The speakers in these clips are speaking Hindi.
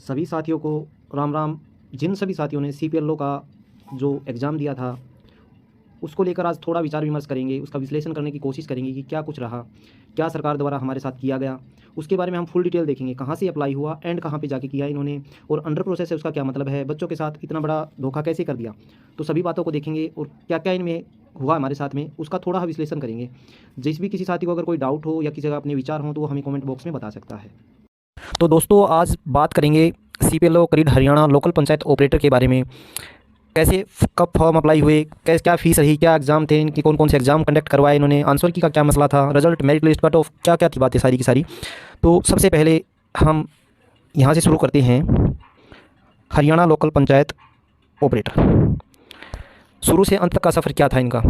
सभी साथियों को राम राम। जिन सभी साथियों ने CPLO का जो एग्ज़ाम दिया था उसको लेकर आज थोड़ा विचार विमर्श करेंगे, उसका विश्लेषण करने की कोशिश करेंगे कि क्या कुछ रहा, क्या सरकार द्वारा हमारे साथ किया गया, उसके बारे में हम फुल डिटेल देखेंगे। कहाँ से अप्लाई हुआ एंड कहाँ पे जाके किया इन्होंने, और अंडर प्रोसेस है उसका क्या मतलब है, बच्चों के साथ इतना बड़ा धोखा कैसे कर दिया। तो सभी बातों को देखेंगे और क्या क्या इनमें हुआ हमारे साथ में उसका थोड़ा विश्लेषण करेंगे। जिस भी किसी साथी को अगर कोई डाउट हो या किसी जगह अपने विचार हों तो वो हमें कमेंट बॉक्स में बता सकता है। तो दोस्तों आज बात करेंगे CPLO creed Haryana local panchayat operator के बारे में। कैसे कब फॉर्म अप्लाई हुए, कैसे क्या फ़ीस रही, क्या एग्ज़ाम थे, इनकी कौन कौन से एग्ज़ाम कंडक्ट करवाए इन्होंने, आंसर की का क्या मसला था, result, merit list, cut off, क्या क्या थी बातें सारी की सारी। तो सबसे पहले हम यहाँ से शुरू करते हैं हरियाणा लोकल पंचायत ऑपरेटर। शुरू से अंत तक का सफ़र क्या था इनका।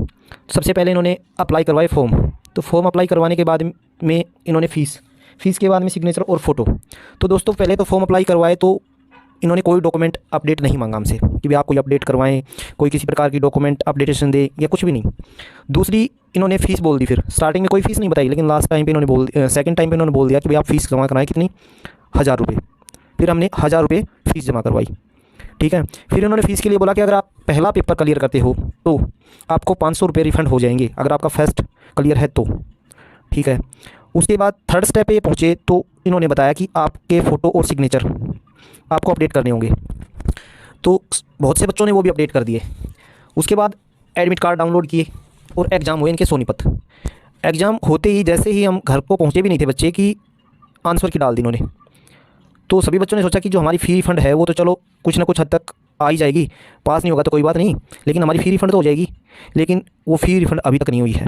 सबसे पहले इन्होंने अप्लाई करवाए फॉर्म। तो फॉर्म अप्लाई करवाने के बाद में इन्होंने फ़ीस के बाद में सिग्नेचर और फ़ोटो। तो दोस्तों पहले तो फॉर्म अप्लाई करवाए तो इन्होंने कोई डॉक्यूमेंट अपडेट नहीं मांगा हमसे कि भाई आप कोई अपडेट करवाएं, कोई किसी प्रकार की डॉक्यूमेंट अपडेटेशन दे या कुछ भी नहीं। दूसरी इन्होंने फ़ीस बोल दी। फिर स्टार्टिंग में कोई फ़ीस नहीं बताई, लेकिन लास्ट टाइम पे इन्होंने सेकंड टाइम पे इन्होंने बोल दिया कि भाई आप फ़ीस जमा कराएं कितनी, 1000 रुपये। फिर हमने 1000 रुपये फ़ीस जमा करवाई, ठीक है। फिर इन्होंने फ़ीस के लिए बोला कि अगर आप पहला पेपर क्लियर करते हो तो आपको 500 रुपये रिफ़ंड हो जाएंगे, अगर आपका फर्स्ट क्लियर है तो, ठीक है। उसके बाद थर्ड स्टेप पे पहुँचे तो इन्होंने बताया कि आपके फ़ोटो और सिग्नेचर आपको अपडेट करने होंगे। तो बहुत से बच्चों ने वो भी अपडेट कर दिए। उसके बाद एडमिट कार्ड डाउनलोड किए और एग्ज़ाम हुए इनके सोनीपत। एग्ज़ाम होते ही जैसे ही हम घर को पहुँचे भी नहीं थे बच्चे की आंसर की डाल दी इन्होंने। तो सभी बच्चों ने सोचा कि जो हमारी फ़ी रिफ़ंड है वो तो चलो कुछ ना कुछ हद तक आ ही जाएगी, पास नहीं होगा तो कोई बात नहीं, लेकिन हमारी फ़ी रिफ़ंड तो हो जाएगी। लेकिन वो फ़ी रिफ़ंड अभी तक नहीं हुई है।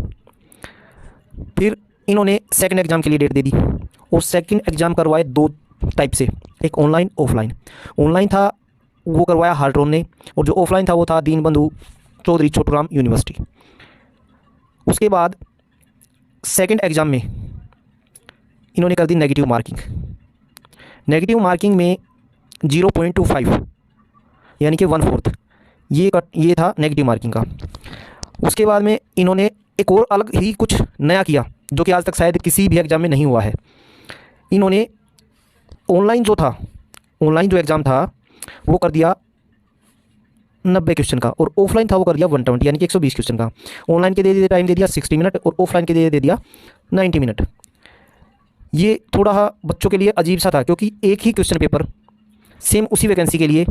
फिर इन्होंने सेकंड एग्ज़ाम के लिए डेट दे दी और सेकंड एग्ज़ाम करवाए दो टाइप से, एक ऑनलाइन ऑफलाइन। ऑनलाइन था वो करवाया हार्ट्रॉन ने, और जो ऑफलाइन था वो था दीनबंधु चौधरी छोटूराम यूनिवर्सिटी। उसके बाद सेकंड एग्ज़ाम में इन्होंने कर दी नेगेटिव मार्किंग। नेगेटिव मार्किंग में 0.25 यानी कि 1/4 ये था नेगेटिव मार्किंग का। उसके बाद में इन्होंने एक और अलग ही कुछ नया किया जो कि आज तक शायद किसी भी एग्ज़ाम में नहीं हुआ है। इन्होंने ऑनलाइन जो एग्ज़ाम था वो कर दिया 90 क्वेश्चन का, और ऑफलाइन था वो कर दिया 120 यानी कि 120 क्वेश्चन का। ऑनलाइन के दे टाइम दे दिया 60 मिनट और ऑफलाइन के दे दिया 90 मिनट। ये थोड़ा बच्चों के लिए अजीब सा था क्योंकि एक ही क्वेश्चन पेपर सेम उसी वैकेंसी के लिए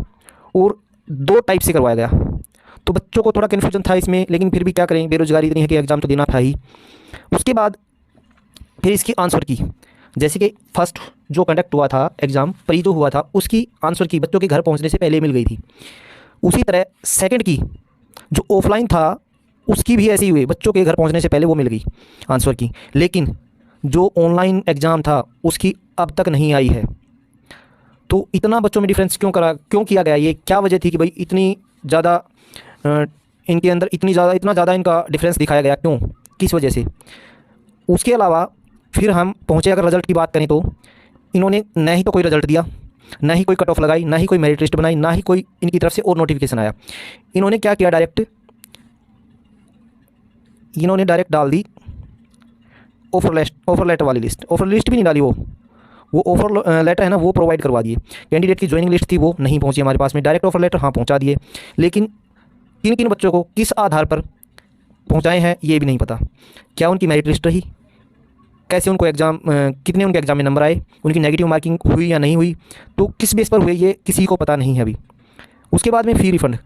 और दो टाइप से करवाया गया। तो बच्चों को थोड़ा कन्फ्यूजन था इसमें, लेकिन फिर भी क्या करें, बेरोजगारी इतनी है कि एग्ज़ाम तो देना था ही। उसके बाद फिर इसकी आंसर की, जैसे कि फर्स्ट जो कंडक्ट हुआ था एग्ज़ाम प्री जो हुआ था उसकी आंसर की बच्चों के घर पहुंचने से पहले मिल गई थी, उसी तरह सेकंड की जो ऑफलाइन था उसकी भी ऐसी ही हुई, बच्चों के घर पहुंचने से पहले वो मिल गई आंसर की। लेकिन जो ऑनलाइन एग्ज़ाम था उसकी अब तक नहीं आई है। तो इतना बच्चों में डिफरेंस क्यों किया गया, ये क्या वजह थी कि भाई इतनी ज़्यादा इनके अंदर इतना ज़्यादा इनका डिफरेंस दिखाया गया, क्यों, किस वजह से। उसके अलावा फिर हम पहुँचे अगर रिज़ल्ट की बात करें तो इन्होंने न ही तो कोई रिज़ल्ट दिया, ना ही कोई कट ऑफ लगाई, ना ही कोई मेरिट लिस्ट बनाई, ना ही कोई इनकी तरफ से और नोटिफिकेशन आया। इन्होंने क्या किया, डायरेक्ट डाल दी ऑफर लेटर वाली लिस्ट। ऑफर लिस्ट भी नहीं डाली, वो ऑफर लेटर है ना वो प्रोवाइड करवा दिए। कैंडिडेट की ज्वाइनिंग लिस्ट थी वो नहीं पहुंची हमारे पास में, डायरेक्ट ऑफर लेटर हाँ पहुंचा दिए, लेकिन किन किन बच्चों को किस आधार पर पहुंचाए हैं ये भी नहीं पता। क्या उनकी मेरिट लिस्ट रही, कैसे उनको कितने उनके एग्ज़ाम में नंबर आए, उनकी नेगेटिव मार्किंग हुई या नहीं हुई, तो किस बेस पर हुए ये किसी को पता नहीं है अभी। उसके बाद में फ़ी रिफ़ंड,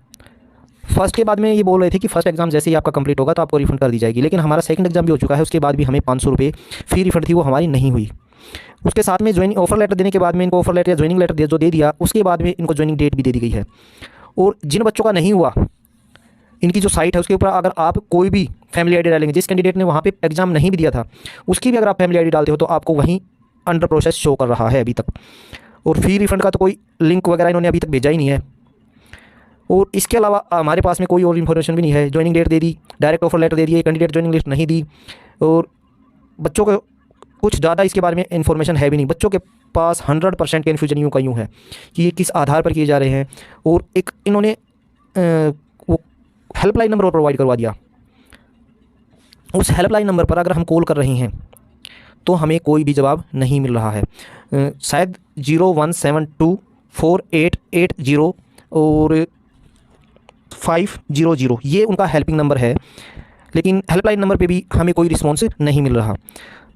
फर्स्ट के बाद में ये बोल रहे थे कि फर्स्ट एग्ज़ाम जैसे ही आपका कंप्लीट होगा तो आपको रिफ़ंड कर दी जाएगी, लेकिन हमारा सेकंड एग्ज़ाम भी हो चुका है, उसके बाद भी हमें 500 रुपये फ़ी रिफ़ंड थी वो हमारी नहीं हुई। उसके साथ में ज्वाइनिंग ऑफर लेटर देने के बाद में इनको ऑफर लेटर या ज्वाइनिंग लेटर जो दे दिया उसके बाद में इनको ज्वाइनिंग डेट भी दे दी गई है। और जिन बच्चों का नहीं हुआ, इनकी जो साइट है उसके ऊपर अगर आप कोई भी फैमिली आईडी डालेंगे, जिस कैंडिडेट ने वहाँ पे एग्ज़ाम नहीं भी दिया था उसकी भी अगर आप फैमिली आईडी डालते हो तो आपको वहीं अंडर प्रोसेस शो कर रहा है अभी तक। और फ़ी रिफ़ंड का तो कोई लिंक वगैरह इन्होंने अभी तक भेजा ही नहीं है। और इसके अलावा हमारे पास में कोई और इन्फॉर्मेशन भी नहीं है। ज्वाइनिंग डेट दे दी, डायरेक्ट ऑफर लेटर दे दिए, कैंडिडेट ज्वाइनिंग लिस्ट नहीं दी, और बच्चों को कुछ ज़्यादा इसके बारे में इन्फॉर्मेशन है भी नहीं। बच्चों के पास 100% कन्फ्यूजन यूँ का यूँ है कि ये किस आधार पर किए जा रहे हैं। और एक इन्होंने वो हेल्पलाइन नंबर प्रोवाइड करवा दिया, उस हेल्पलाइन नंबर पर अगर हम कॉल कर रहे हैं तो हमें कोई भी जवाब नहीं मिल रहा है। शायद 0172 4880 और 500, ये उनका हेल्पिंग नंबर है। लेकिन हेल्पलाइन नंबर पे भी हमें कोई रिस्पॉन्स नहीं मिल रहा।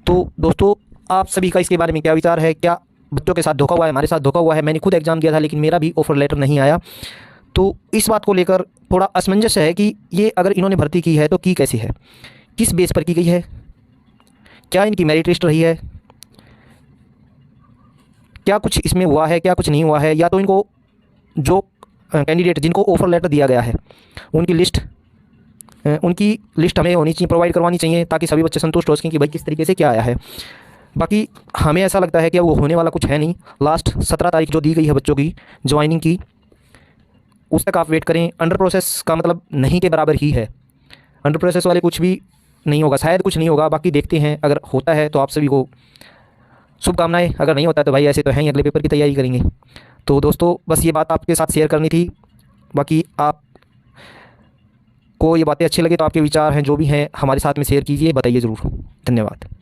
तो दोस्तों, आप सभी का इसके बारे में क्या विचार है? क्या बच्चों के साथ धोखा हुआ है? हमारे साथ धोखा हुआ है। मैंने खुद एग्ज़ाम दिया था लेकिन मेरा भी ऑफ़र लेटर नहीं आया। तो इस बात को लेकर थोड़ा असमंजस है कि ये अगर इन्होंने भर्ती की है तो की कैसे है, किस बेस पर की गई है, क्या इनकी मेरिट लिस्ट रही है, क्या कुछ इसमें हुआ है, क्या कुछ नहीं हुआ है। या तो इनको जो कैंडिडेट जिनको ऑफ़र लेटर दिया गया है उनकी लिस्ट हमें होनी चाहिए, प्रोवाइड करवानी चाहिए, ताकि सभी बच्चे संतुष्ट हो सकें कि भाई किस तरीके से क्या आया है। बाकी हमें ऐसा लगता है कि वो होने वाला कुछ है नहीं। लास्ट 17 तारीख जो दी गई है बच्चों की ज्वाइनिंग की, उस तक आप वेट करें। अंडर प्रोसेस का मतलब नहीं के बराबर ही है। अंडर प्रोसेस वाले कुछ भी नहीं होगा, शायद कुछ नहीं होगा। बाकी देखते हैं, अगर होता है तो आप सभी को शुभकामनाएं, अगर नहीं होता तो भाई ऐसे तो हैं ही, अगले पेपर की तैयारी करेंगे। तो दोस्तों, बस ये बात आपके साथ शेयर करनी थी। बाकी आप को ये बातें अच्छी लगे तो आपके विचार हैं जो भी हैं हमारे साथ में शेयर कीजिए, बताइए ज़रूर। धन्यवाद।